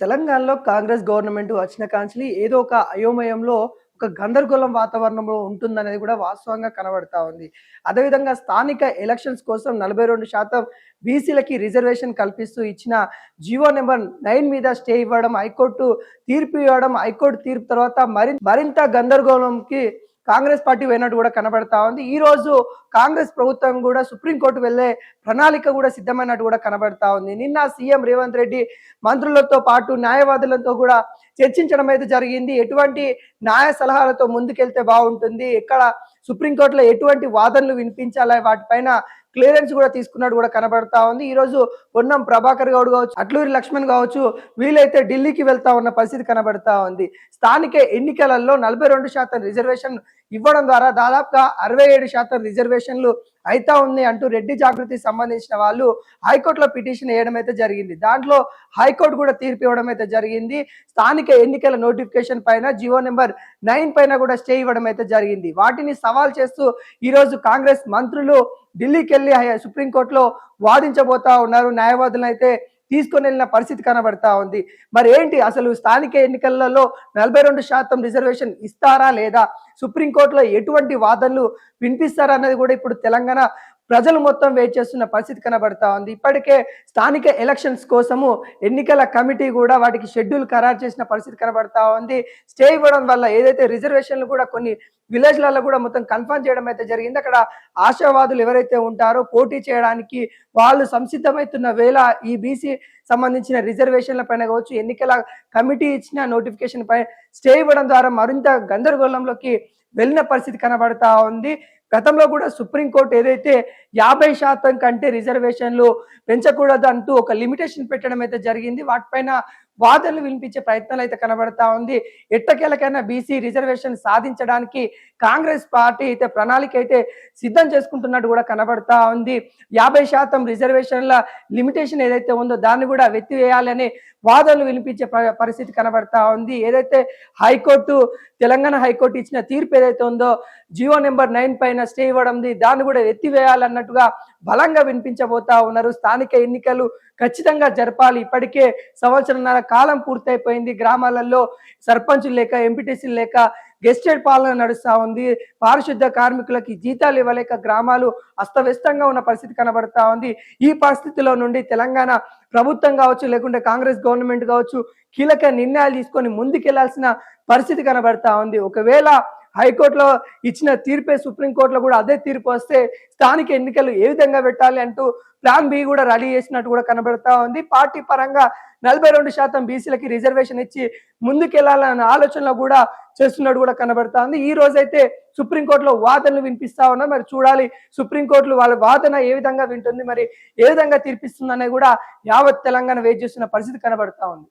తెలంగాణలో కాంగ్రెస్ గవర్నమెంట్ వచ్చిన కాంచెలి ఏదో ఒక అయోమయంలో ఒక గందరగోళం వాతావరణంలో ఉంటుందనేది కూడా వాస్తవంగా కనబడతా ఉంది. అదేవిధంగా స్థానిక ఎలక్షన్స్ కోసం 42% బీసీలకి రిజర్వేషన్ కల్పిస్తూ ఇచ్చిన జీవో నెంబర్ 9 మీద స్టే ఇవ్వడం, హైకోర్టు తీర్పు ఇవ్వడం, హైకోర్టు తీర్పు తర్వాత మరింత గందరగోళంకి కాంగ్రెస్ పార్టీ పోయినట్టు కూడా కనబడతా ఉంది. ఈ రోజు కాంగ్రెస్ ప్రభుత్వం కూడా సుప్రీంకోర్టు వెళ్లే ప్రణాళిక కూడా సిద్ధమైనట్టు కూడా కనబడతా ఉంది. నిన్న సీఎం రేవంత్ రెడ్డి మంత్రులతో పాటు న్యాయవాదులతో కూడా చర్చించడం అయితే జరిగింది. ఎటువంటి న్యాయ సలహాలతో ముందుకెళ్తే బాగుంటుంది, ఎక్కడ సుప్రీంకోర్టులో ఎటువంటి వాదనలు వినిపించాలి, వాటిపైన క్లియరెన్స్ కూడా తీసుకున్నట్టు కూడా కనబడతా ఉంది. ఈ రోజు పొన్నం ప్రభాకర్ గౌడ్ కావచ్చు, అట్లూరి లక్ష్మణ్ కావచ్చు, వీలైతే ఢిల్లీకి వెళ్తా ఉన్న పరిస్థితి కనబడతా ఉంది. స్థానిక ఎన్నికలలో 42% రిజర్వేషన్ ఇవ్వడం ద్వారా దాదాపుగా 67% రిజర్వేషన్లు అయితా ఉంది అంటూ రెడ్డి జాగృతికి సంబంధించిన వాళ్ళు హైకోర్టులో పిటిషన్ వేయడం అయితే జరిగింది. దాంట్లో హైకోర్టు కూడా తీర్పు ఇవ్వడం అయితే జరిగింది. స్థానిక ఎన్నికల నోటిఫికేషన్ పైన జీవో నెంబర్ 9 పైన కూడా స్టే ఇవ్వడం అయితే జరిగింది. వాటిని సవాల్ చేస్తూ ఈ రోజు కాంగ్రెస్ మంత్రులు ఢిల్లీకి వెళ్ళి సుప్రీంకోర్టులో వాదించబోతా ఉన్నారు. న్యాయవాదులను అయితే తీసుకొని వెళ్ళిన పరిస్థితి కనబడతా ఉంది. మరి ఏంటి అసలు స్థానిక ఎన్నికలలో 42% రిజర్వేషన్ ఇస్తారా లేదా, సుప్రీంకోర్టులో ఎటువంటి వాదనలు వినిపిస్తారా అన్నది కూడా ఇప్పుడు తెలంగాణ ప్రజలు మొత్తం వెయిట్ చేస్తున్న పరిస్థితి కనబడతా ఉంది. ఇప్పటికే స్థానిక ఎలక్షన్స్ కోసము ఎన్నికల కమిటీ కూడా వాటికి షెడ్యూల్ ఖరారు చేసిన పరిస్థితి కనబడతా ఉంది. స్టే ఇవ్వడం వల్ల ఏదైతే రిజర్వేషన్లు కూడా కొన్ని విలేజ్లలో కూడా మొత్తం కన్ఫర్మ్ చేయడం అయితే జరిగింది. అక్కడ ఆశావాదులు ఎవరైతే ఉంటారో పోటీ చేయడానికి వాళ్ళు సంసిద్ధమవుతున్న వేళ ఈ బీసీ సంబంధించిన రిజర్వేషన్ల పైన కావచ్చు, ఎన్నికల కమిటీ ఇచ్చిన నోటిఫికేషన్ పై స్టే ఇవ్వడం ద్వారా మరింత గందరగోళంలోకి వెళ్ళిన పరిస్థితి కనబడతా ఉంది. గతంలో కూడా సుప్రీంకోర్టు ఏదైతే 50% కంటే రిజర్వేషన్లు పెంచకూడదు అంటూ ఒక లిమిటేషన్ పెట్టడం అయితే జరిగింది. వాటిపైన వాదనలు వినిపించే ప్రయత్నాలు అయితే కనబడతా ఉంది. ఎట్టకేలకైనా బీసీ రిజర్వేషన్ సాధించడానికి కాంగ్రెస్ పార్టీ అయితే ప్రణాళిక అయితే సిద్ధం చేసుకుంటున్నట్టు కూడా కనబడతా ఉంది. 50% రిజర్వేషన్ల లిమిటేషన్ ఏదైతే ఉందో దాన్ని కూడా వెత్తివేయాలని వాదనలు వినిపించే పరిస్థితి కనబడతా ఉంది. ఏదైతే హైకోర్టు తెలంగాణ హైకోర్టు ఇచ్చిన తీర్పు ఏదైతే ఉందో జీవో నెంబర్ 9 పైన స్టే ఇవ్వడం, దాన్ని కూడా ఎత్తివేయాలన్నట్టుగా బలంగా వినిపించబోతా ఉన్నారు. స్థానిక ఎన్నికలు ఖచ్చితంగా జరపాలి. ఇప్పటికే సంవత్సరంన్నర కాలం పూర్తయిపోయింది. గ్రామాలలో సర్పంచులు లేక, ఎంపీటీసీలు లేక గెస్టెడ్ పాలన నడుస్తూ ఉంది. పారిశుద్ధ కార్మికులకి జీతాలు ఇవ్వలేక గ్రామాలు అస్తవ్యస్తంగా ఉన్న పరిస్థితి కనబడతా ఉంది. ఈ పరిస్థితిలో నుండి తెలంగాణ ప్రభుత్వం కావచ్చు, లేకుంటే కాంగ్రెస్ గవర్నమెంట్ కావచ్చు, కీలక నిర్ణయాలు తీసుకొని ముందుకెళ్లాల్సిన పరిస్థితి కనబడతా ఉంది. ఒకవేళ హైకోర్టులో ఇచ్చిన తీర్పే సుప్రీంకోర్టులో కూడా అదే తీర్పు వస్తే స్థానిక ఎన్నికలు ఏ విధంగా పెట్టాలి అంటూ ప్లాన్ బి కూడా రెడీ చేసినట్టు కూడా కనబడతా ఉంది. పార్టీ పరంగా 42% బీసీలకి రిజర్వేషన్ ఇచ్చి ముందుకెళ్లాలన్న ఆలోచనలో కూడా చేస్తున్నట్టు కూడా కనబడతా ఉంది. ఈ రోజైతే సుప్రీంకోర్టులో వాదనలు వినిపిస్తా ఉన్నా, మరి చూడాలి సుప్రీంకోర్టులో వాళ్ళ వాదన ఏ విధంగా వింటుంది, మరి ఏ విధంగా తీర్పిస్తుందనే కూడా యావత్ తెలంగాణ వెయిట్ చేస్తున్న పరిస్థితి కనబడతా ఉంది.